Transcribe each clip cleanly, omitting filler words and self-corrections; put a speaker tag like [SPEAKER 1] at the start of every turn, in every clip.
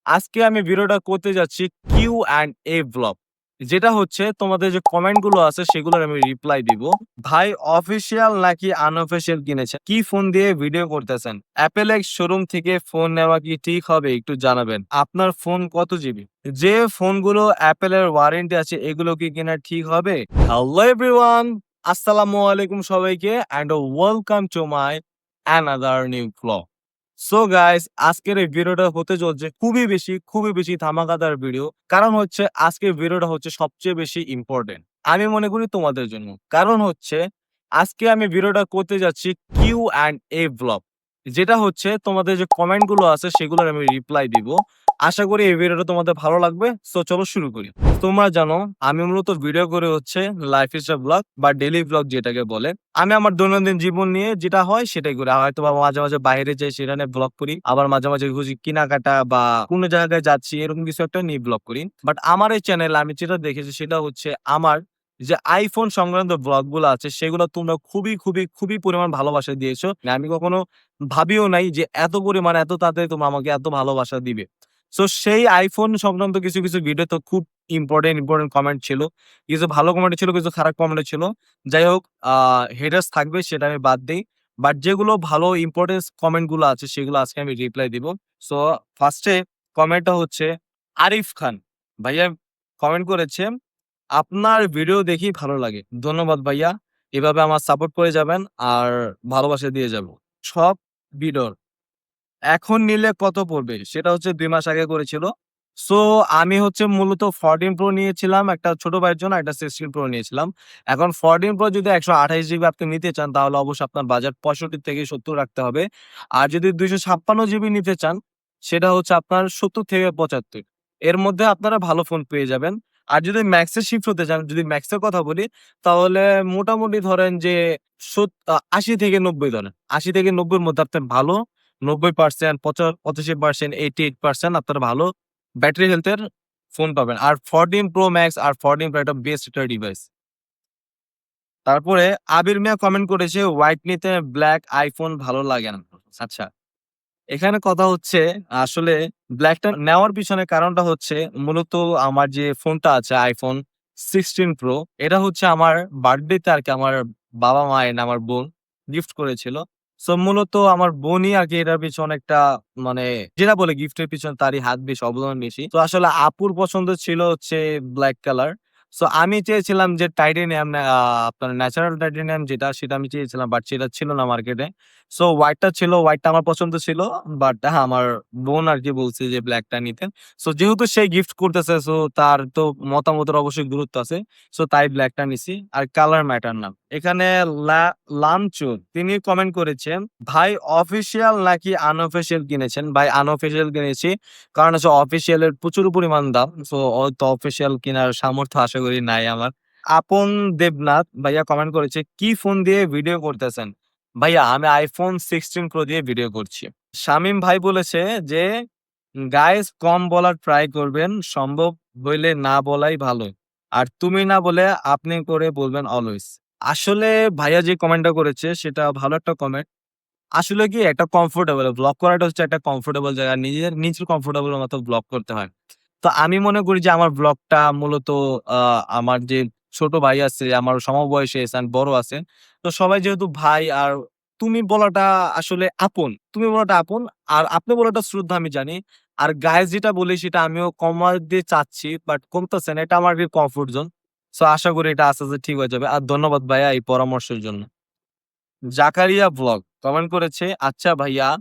[SPEAKER 1] আজকে আমি ভিডিওটা করতে যাচ্ছি Q&A ব্লগ। যেটা হচ্ছে তোমাদের যে কমেন্ট গুলো আছে সেগুলোর আমি রিপ্লাই দিব। ভাই অফিসিয়াল নাকি আনঅফিসিয়াল কিনেছেন? কি ফোন দিয়ে ভিডিও করতেছেন? Apple X শোরুম থেকে ফোন নেওয়া কি ঠিক হবে? একটু জানাবেন। আপনার ফোন কত জিবি? যে ফোনগুলো Apple এর ওয়ারেন্টি আছে এগুলো কি কেনা ঠিক হবে? হ্যালো এভরিওয়ান, আসসালামু আলাইকুম সবাইকে and welcome to my another new blog. So guys, আজকের এই ভিডিওটা হতে চলছে খুবই বেশি ধামাকাদার ভিডিও। কারণ হচ্ছে আজকের ভিডিওটা হচ্ছে সবচেয়ে বেশি ইম্পোর্টেন্ট। আমি মনে করি তোমাদের জন্য। কারণ হচ্ছে আজকে আমি ভিডিওটা করতে যাচ্ছি Q&A ব্লগ। যেটা হচ্ছে তোমাদের যে কমেন্ট গুলো আছে সেগুলোর আমি রিপ্লাই দিব। আশা করি এই ভিডিওটা তোমাদের ভালো লাগবে। সো চলো শুরু করি। তোমরা জানো আমি মূলত ভিডিও করে হচ্ছে লাইফস্টাইল ব্লগ বা ডেইলি ব্লগ যেটাকে বলে। আমি আমার দৈনন্দিন জীবন নিয়ে যেটা হয় সেটাই করি। হয়তোবা মাঝে বাইরে যাই সেটা নিয়ে ব্লগ করি। আবার মাঝে খুশি কেনাকাটা বা কোন জায়গায় যাচ্ছি এরকম কিছু একটা নিয়ে ব্লগ করি। বাট আমার এই চ্যানেলে আমি যেটা দেখেছি সেটা হচ্ছে আমার যে iPhone সংক্রান্ত ব্লগ গুলো আছে সেগুলো তোমরা খুবই পরিমাণ ভালোবাসা দিয়েছো। আমি কখনো ভাবিও নাই যে এত পরিমাণ এত তাড়াতাড়ি তোমরা আমাকে এত ভালোবাসা দিবে। সো সেই iPhone সংক্রান্ত কিছু ভিডিও তো খুব ইম্পোর্টেন্ট কমেন্ট ছিল। কিছু ভালো কমেন্ট ছিল, কিছু খারাপ কমেন্ট ছিল। যাই হোক, হেটার্স থাকবে সেটা আমি বাদ দেই। বাট যেগুলো ভালো ইম্পোর্টেন্স কমেন্ট গুলো আছে সেগুলো আজকে আমি রিপ্লাই দিব। সো ফার্স্ট এ কমেন্টটা হচ্ছে আরিফ খান। ভাইয়া কমেন্ট করেছে, "আপনার ভিডিও দেখি ভালো লাগে। ধন্যবাদ ভাইয়া। এভাবে আমার সাপোর্ট করে যাবেন আর ভালোবাসা দিয়ে যাবো। সব ভিডিওর এখন নিলে কত পড়বে?" সেটা হচ্ছে ২ মাস আগে করেছিল। সো আমি হচ্ছে মূলত 14 Pro নিয়েছিলাম একটা ছোট ভাইয়ের জন্য, একটা 16 Pro নিয়েছিলাম। এখন 14 Pro যদি ১২৮ জিবি আপনি নিতে চান তাহলে অবশ্যই আপনার বাজেট ৬৫ থেকে ৭০ রাখতে হবে। আর যদি ২৫৬ জিবি নিতে চান সেটা হচ্ছে আপনার ৭০ থেকে ৭৫। এর মধ্যে আপনারা ভালো ফোন পেয়ে যাবেন। আর যদি ম্যাক্স এ শিফট হতে চান, যদি ম্যাক্স এর কথা বলি তাহলে মোটামুটি ধরেন যে ৮০ থেকে ৯০ ধরেন। ৮০ থেকে ৯০ এর মধ্যে আপনি ভালো ৯০% ৮৫%, 88% আপনারা ভালো ব্যাটারি হেলথ এর ফোন পাবেন। আর 14 Pro Max আর 14 Pro এটা বেস্ট একটা ডিভাইস। তারপরে আবির মিয়া কমেন্ট করেছে, "হোয়াইট নিতে ব্লাক আইফোন ভালো লাগে না।" আচ্ছা, এখানে কথা হচ্ছে আসলে ব্লাকটা নেওয়ার পিছনে কারণটা হচ্ছে মূলত আমার যে ফোনটা আছে iPhone 16 Pro এটা হচ্ছে আমার বার্থডেতে আরকি আমার বাবা-মা এন্ড আমার বোন গিফট করেছিল। সো মূলত আমার বোনই আরকি এটার পিছনে একটা মানে যেটা বলে গিফটের পিছনে তারই হাত বেশি, অবদান বেশি। তো আসলে আপুর পছন্দ ছিল হচ্ছে ব্লাক কালার। সো আমি চেয়েছিলাম যে টাইটেনিয়াম আপনার ন্যাচারাল টাইটেনিয়াম যেটা সেটা আমি চেয়েছিলাম বাট সেটা ছিল না মার্কেটে। সো হোয়াইটটা ছিল, হোয়াইটটা আমার পছন্দ ছিল। বাট হ্যাঁ, আমার বোন আরকি বলছে যে ব্লাকটা নিতে। সো যেহেতু সে গিফট করতেছে সো তার তো মতামতের অবশ্যই গুরুত্ব আছে। সো তাই ব্লাকটা নিছি। আর কালার ম্যাটার না। এখানে লা লামচু তিনি কমেন্ট করেছেন, "ভাই অফিসিয়াল নাকি আনঅফিসিয়াল কিনেছেন?" ভাই আনঅফিসিয়াল কিনেছি। কারণ হচ্ছে অফিসিয়াল এর প্রচুর পরিমাণ দাম। সো হয়তো অফিসিয়াল কেনার সামর্থ্য আশা করি নাই আমার। আপন দেবনাথ ভাইয়া কমেন্ট করেছে, "কি ফোন দিয়ে ভিডিও করতেছেন?" ভাইয়া আমি iPhone 16 Pro দিয়ে ভিডিও করছি। শামীম ভাই বলেছে যে, "গাইস কম বলার ট্রাই করবেন। সম্ভব হইলে না বলাই ভালো। আর তুমি না বলে আপনি করে বলবেন অলওয়েজ।" আসলে ভাইয়া যে কমেন্টটা করেছে সেটা ভালো একটা কমেন্ট। আসলে কি একটা কমফোর্টেবল ব্লগ করাটা হচ্ছে একটা কমফোর্টেবল জায়গা। নিজের কমফোর্টেবল এর মতো ব্লগ করতে হয়। তো আমি মনে করি যে আমার ব্লগটা মূলত আ আমার যে ছোট ভাই আছে, আমার সমবয়সী আছে and বড় আছে। তো সবাই যেহেতু ভাই আর তুমি বলাটা আসলে আপন। তুমি বলাটা আপন। আর আপনি বলাটা শ্রদ্ধা আমি জানি। আর গায়ে যেটা বলি সেটা আমিও কমাতে চাচ্ছি বাট কমতেছে না। এটা আমার কমফোর্ট জোন। সো আশা করি এটা আস্তে, আস্তে ঠিক হয়ে যাবে। আর ধন্যবাদ ভাইয়া এই পরামর্শের জন্য। জাকারিয়া ভ্লগ কমেন্ট করেছে, "আচ্ছা ভাইয়া,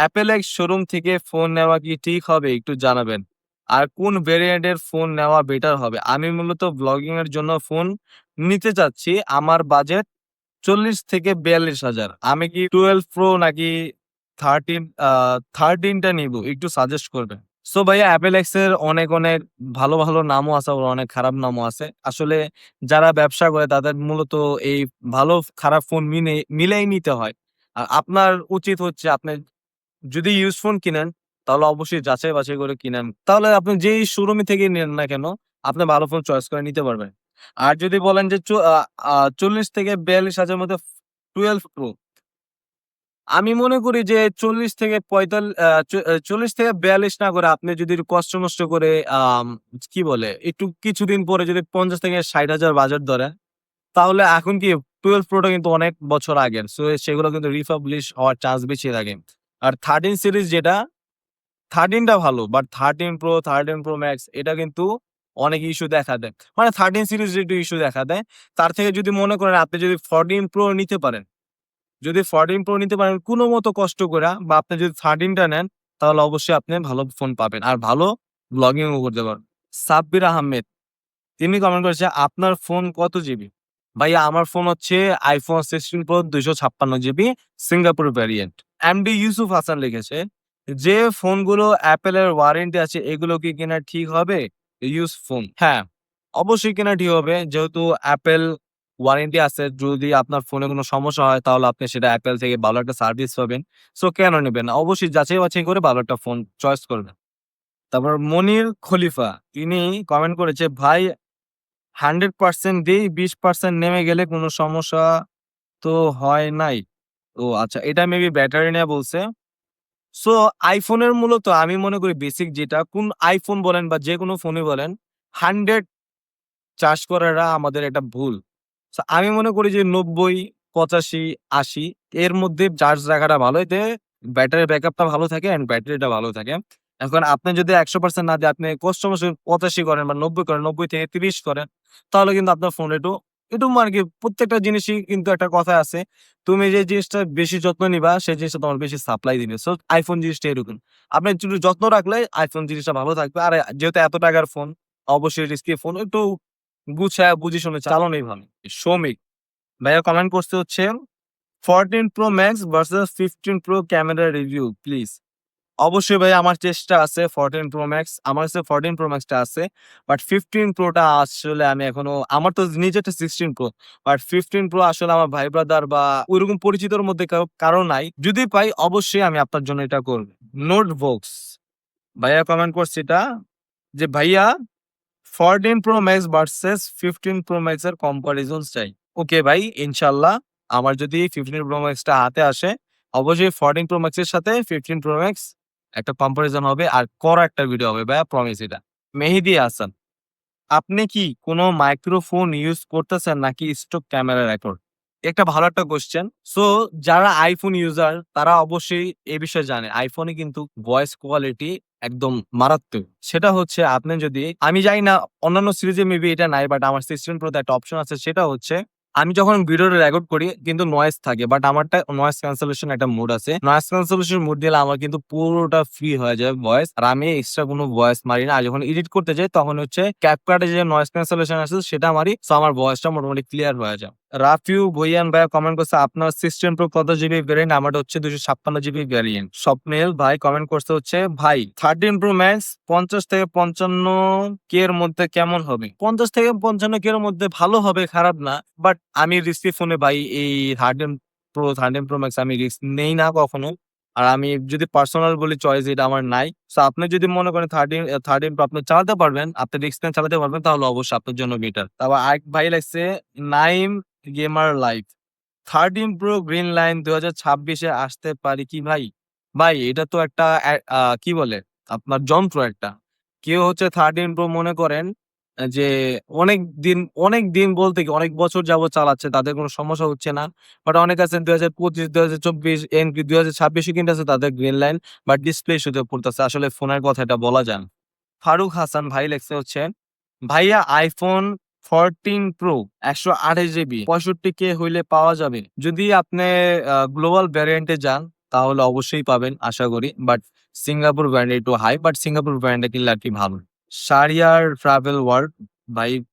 [SPEAKER 1] Apple X শোরুম থেকে ফোন নেওয়া কি ঠিক হবে? একটু জানাবেন। আর কোন ভেরিয়েন্ট এর ফোন নেওয়া বেটার হবে? আমি মূলত ব্লগিং এর জন্য ফোন নিতে চাচ্ছি। আমার বাজেট ৪০ থেকে ৪২,০০০। আমি কি 12 Pro নাকি 13 13 টা নিবো? একটু সাজেস্ট করবেন।" সো ভাইয়া Apple X এর অনেক ভালো নামও আছে আবার অনেক খারাপ নামও আছে। আসলে যারা ব্যবসা করে তাদের মূলত এই ভালো খারাপ ফোন মিলেই নিতে হয়। আর আপনার উচিত হচ্ছে আপনি যদি ইউজ ফোন কিনেন, তাহলে অবশ্যই যাচাই-বাছাই করে কিনেন। তাহলে আপনি যেই শোরুমে থেকে নেন না কেন, আপনি ভালো ফোন চয়েস করে নিতে পারবেন। আর যদি বলেন যে ৪০ থেকে ৪২ হাজারের মধ্যে 12 Pro আমি মনে করি যে ৪০ থেকে ৪০ থেকে ৪২ না করে আপনি যদি একটু কষ্ট-মষ্ট করে কি বলে একটু কিছুদিন পরে যদি ৫০ থেকে ৬০,০০০ বাজেট ধরেন, তাহলে এখন কি 12 Pro টা কিন্তু অনেক বছর আগের। সো সেগুলো কিন্তু রিফাবলিশ হওয়ার চান্স বেশি থাকে। আর 13 সিরিজ যেটা 13 টা ভালো। বাট 13 Pro, 13 Pro Max এটা কিন্তু অনেক ইস্যু দেখা দেয়। মানে 13 সিরিজ একটু ইস্যু দেখা দেয়। তার থেকে যদি মনে করেন আপনি যদি 14 Pro নিতে পারেন, যদি 14 Pro নিতে পারেন কোনমতো কষ্ট কইরা বা আপনি যদি 13 টা নেন, তাহলে অবশ্যই আপনি ভালো ফোন পাবেন। আর ভালো ব্লগিং ও করতে পারবেন। সাব্বির আহমেদ তিনি কমেন্ট করেছে, "আপনার ফোন কত জিবি?" ভাইয়া আমার ফোন হচ্ছে iPhone 16 Pro 256 GB Singapore variant. MD Yusuf Hasan লিখেছে, "যে ফোনগুলো Apple এর ওয়ারেন্টি আছে এগুলো কি কেনা ঠিক হবে? Used phone?" হ্যাঁ, অবশ্যই কেনা ঠিক হবে। যেহেতু Apple ওয়ারেন্টি আছে। যদি আপনার ফোনে কোনো সমস্যা হয় তাহলে আপনি সেটা Apple থেকে ভালো একটা সার্ভিস পাবেন। সো কেন নিবেন না? অবশ্যই যাচাই-বাছাই করে ভালো একটা ফোন চয়েস করবেন। তারপর মনির খলিফা তিনি কমেন্ট করেছে, "ভাই 100% দেই, 20% নেমে গেলে কোনো সমস্যা তো হয় নাই।" ও আচ্ছা, এটা মেবি ব্যাটারি নিয়ে বলছে। সো iPhone-এর মূলত আমি মনে করি বেসিক যেটা কোন iPhone বলেন বা যেকোনো ফোনই বলেন 100 চার্জ করাটা আমাদের একটা ভুল। সো আমি মনে করি যে ৯০, ৮৫, ৮০ এর মধ্যে চার্জ রাখাটা ভালো। এতে ব্যাটারি ব্যাকআপটা ভালো থাকে অ্যান্ড ব্যাটারিটা ভালো থাকে। এখন আপনি যদি ১০০% না দিয়ে আপনি কষ্ট-মষ্ট ৮৫ করেন বা ৯০ করেন, ৯০ থেকে ৩০ করেন, তাহলে কিন্তু আপনার ফোন একটু মানে কি প্রত্যেকটা জিনিসই কিন্তু একটা কথা আছে। তুমি যে জিনিসটা বেশি যত্ন নিবা সেই জিনিসটা তোমার বেশি সাপ্লাই দিবে। সো iPhone জিনিসটা এরকম। আপনি একটু যত্ন রাখলে iPhone জিনিসটা ভালো থাকবে। আর যেহেতু এত টাকার ফোন, অবশ্যই রিস্কি ফোন। একটু গুছায়া বুঝে শুনে চালানোই ভালো। সৌমিক ভাইয়া কমেন্ট করছে হচ্ছে 14 Pro Max versus 15 Pro camera review please. অবশ্যই ভাই আমার চেষ্টা আছে 14 Pro Max আমার কাছে 14 Pro Max টা আছে। বাট 15 Pro টা আসলে আমি এখনো আমার তো নিজেরটা 16 Pro। বাট 15 Pro আসলে আমার ভাই ব্রাদার বা ঐরকম পরিচিতর মধ্যে কারো নাই। যদি পাই অবশ্যই আমি আপনার জন্য এটা করব। নোটবুকস ভাইয়া কমেন্ট করছে এটা যে ভাইয়া 14 Pro Max versus 15 Pro Max এর কম্পারিজন চাই। ওকে ভাই, ইনশাআল্লাহ আমার যদি 15 Pro Max টা হাতে আসে, অবশ্যই 14 Pro Max এর সাথে 15 Pro Max একটা কম্পারিজন হবে আর কড়া একটা ভিডিও হবে ভাইয়া, প্রমিস এটা। মেহেদী হাসান, আপনি কি কোনো মাইক্রোফোন ইউজ করতেছেন নাকি স্টক ক্যামেরা রেকর্ড? একটা ভালো একটা কোয়েশ্চেন। সো যারা iPhone ইউজার তারা অবশ্যই এই বিষয়ে জানে। iPhone এ কিন্তু ভয়েস কোয়ালিটি একদম মারাত্মক। সেটা হচ্ছে আপনি যদি আমি জানি না অন্যান্য সিরিজে মেবি এটা নাই বাট আমার 16 Pro তে একটা অপশন আছে সেটা হচ্ছে আমি যখন ভিডিওটা রেকর্ড করি কিন্তু নয়েজ থাকে বাট আমারটা নয়েজ ক্যান্সেলেশন একটা মোড আছে। নয়েজ ক্যান্সেলেশন মোড দিলে আমার কিন্তু পুরোটা ফ্রি হয়ে যায় ভয়েস। আর আমি এক্সট্রা কোনো ভয়েস মারি না। আর যখন এডিট করতে যাই তখন হচ্ছে CapCut এ যে নয়েজ ক্যান্সেলেশন আছে সেটা মারি। সো আমার ভয়েসটা মোটামুটি ক্লিয়ার হয়ে যায়। রাফিউ ভুঁইয়ান ভাইয়া কমেন্ট করছে, "আপনার 16 Pro কত জিবি ভ্যারিয়েন্ট?" আমারটা হচ্ছে 256 জিবি ভ্যারিয়েন্ট। স্বপ্নিল ভাই কমেন্ট করছে হচ্ছে, "ভাই 13 Pro Max ৫০ থেকে ৫৫ কে এর মধ্যে কেমন হবে?" ৫০ থেকে ৫৫ কে এর মধ্যে ভালো হবে, খারাপ না। বাট আমি রিস্কি ফোনে ভাই এই 13 Pro Max আমি রিস্ক নেই না কখনো। আর আমি যদি পার্সোনাল বলি চয়েস এটা আমার নাই। সো আপনি যদি মনে করেন 13 Pro আপনি চালাতে পারবেন, আপনি রিস্ক নিয়ে চালাতে পারবেন তাহলে অবশ্যই আপনার জন্য বেটার। তারপর আরেক ভাই লাগছে Naim gamer life. 13 Pro green line ২০২৬ এ আসতে পারি কি ভাই? ভাই এটা তো একটা কি বলে? আপনার যন্ত্র একটা। কেউ হচ্ছে 13 Pro মনে করেন যে অনেক দিন বলতে কি অনেক বছর যাবৎ চালাচ্ছে তাদের কোনো সমস্যা হচ্ছে না। বাট অনেকে আছেন ২০২৫, ২০২৪ এমনকি ২০২৬ ও কিনতেছে তাদের গ্রিন লাইন বাট ডিসপ্লে ইস্যুতে পড়তেছে। আসলে ফোনের কথা এটা বলা যায় না। ফারুক হাসান ভাই লেখছে হচ্ছে, "ভাইয়া iPhone 14 Pro ১২৮ জিবি ৬৫K হইলে পাওয়া যাবে?" যদি আপনি গ্লোবাল ভ্যারিয়েন্ট এ যান তাহলে অবশ্যই পাবেন আশা করি। বাট সিঙ্গাপুর ভ্যারিয়েন্ট একটু হাই বাট সিঙ্গাপুর ভ্যারিয়েন্ট কিনলে আরকি ভালো। শাহরিয়ার ট্রাভেল ওয়ার্ল্ড ভাই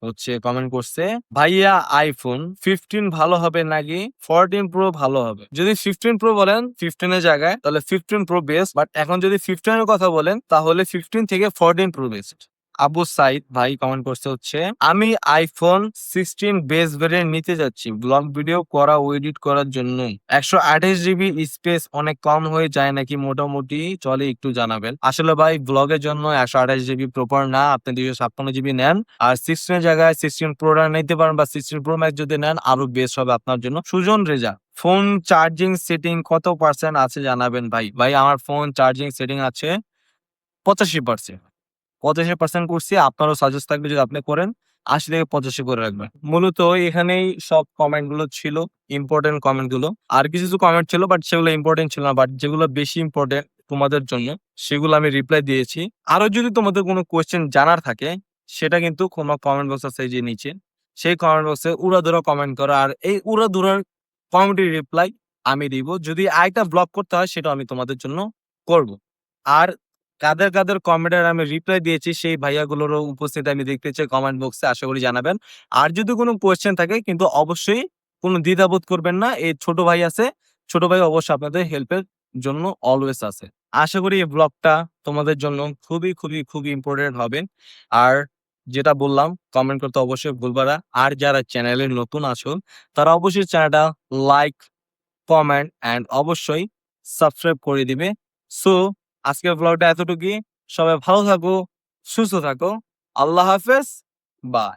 [SPEAKER 1] হচ্ছে কমেন্ট করছে, "ভাইয়া iPhone 15 ভালো হবে নাকি 14 Pro ভালো হবে?" যদি 15 Pro বলেন 15 এর জায়গায় তাহলে 15 Pro বেস্ট। বাট এখন যদি 15 এর কথা বলেন তাহলে 15 থেকে 14 Pro বেস্ট। আবু সাইদ ভাই কমেন্ট করছে হচ্ছে, আমি iPhone 16 বেস ভেরিয়েন্ট নিতে যাচ্ছি ব্লগ ভিডিও করা ও এডিট করার জন্য। 128 জিবি স্পেস অনেক কম হয়ে যায় নাকি মোটামুটি চলে, একটু জানাবেন। আসলে ভাই ব্লগের জন্য 128 জিবি প্রপার না, আপনি 256 জিবি নেন। আর 16 এর জায়গায় 16 প্রো নিতে পারেন, বা 16 প্রো ম্যাক্স যদি নেন আরো বেস্ট হবে আপনার জন্য। Sujan Reza, phone charging setting কত পার্সেন্ট আছে জানাবেন ভাই। ভাই আমার ফোন চার্জিং সেটিং আছে 85%। 85% করছি। আপনারও সাজেস্ট থাকবে যদি আপনি করেন ৮০ থেকে ৮৫ করে রাখবেন। মূলত এখানেই সব কমেন্ট গুলো ছিল, ইম্পোর্টেন্ট কমেন্ট গুলো। আর কিছু কমেন্ট ছিল বাট সেগুলো ইম্পোর্টেন্ট ছিল না। বাট যেগুলো বেশি ইম্পোর্টেন্ট তোমাদের জন্য সেগুলো আমি রিপ্লাই দিয়েছি। আরো যদি তোমাদের কোনো কোয়েশ্চেন জানার থাকে সেটা কিন্তু কোনো কমেন্ট বক্স আছে এই যে নিচে। সেই কমেন্ট বক্সে উড়াধুরা কমেন্ট করো। আর এই উড়াধুরার কমেন্টের রিপ্লাই আমি দিব। যদি আরেকটা ব্লগ করতে হয় সেটাও আমি তোমাদের জন্য করব। আর কাদের কমেন্টের আমি রিপ্লাই দিয়েছি সেই ভাইয়াগুলোরও উপস্থিতি আমি দেখতে চাই কমেন্ট বক্সে। আশা করি জানাবেন। আর যদি কোনো কোয়েশ্চেন থাকে কিন্তু অবশ্যই কোনো দ্বিধাবোধ করবেন না। এই ছোট ভাই আছে। ছোট ভাই অবশ্যই আপনাদের হেল্পের জন্য অলওয়েজ আছে। আশা করি এই ব্লগটা তোমাদের জন্য খুবই ইম্পোর্টেন্ট হবে। আর যেটা বললাম কমেন্ট করতে অবশ্যই ভুলবা না। আর যারা চ্যানেলে নতুন আছো তারা অবশ্যই চ্যানেলটা লাইক, কমেন্ট অ্যান্ড অবশ্যই সাবস্ক্রাইব করে দিবে। সো আজকের ব্লগটা এতটুকুই। সবাই ভালো থাকো, সুস্থ থাকো। আল্লাহ হাফেজ। বাই।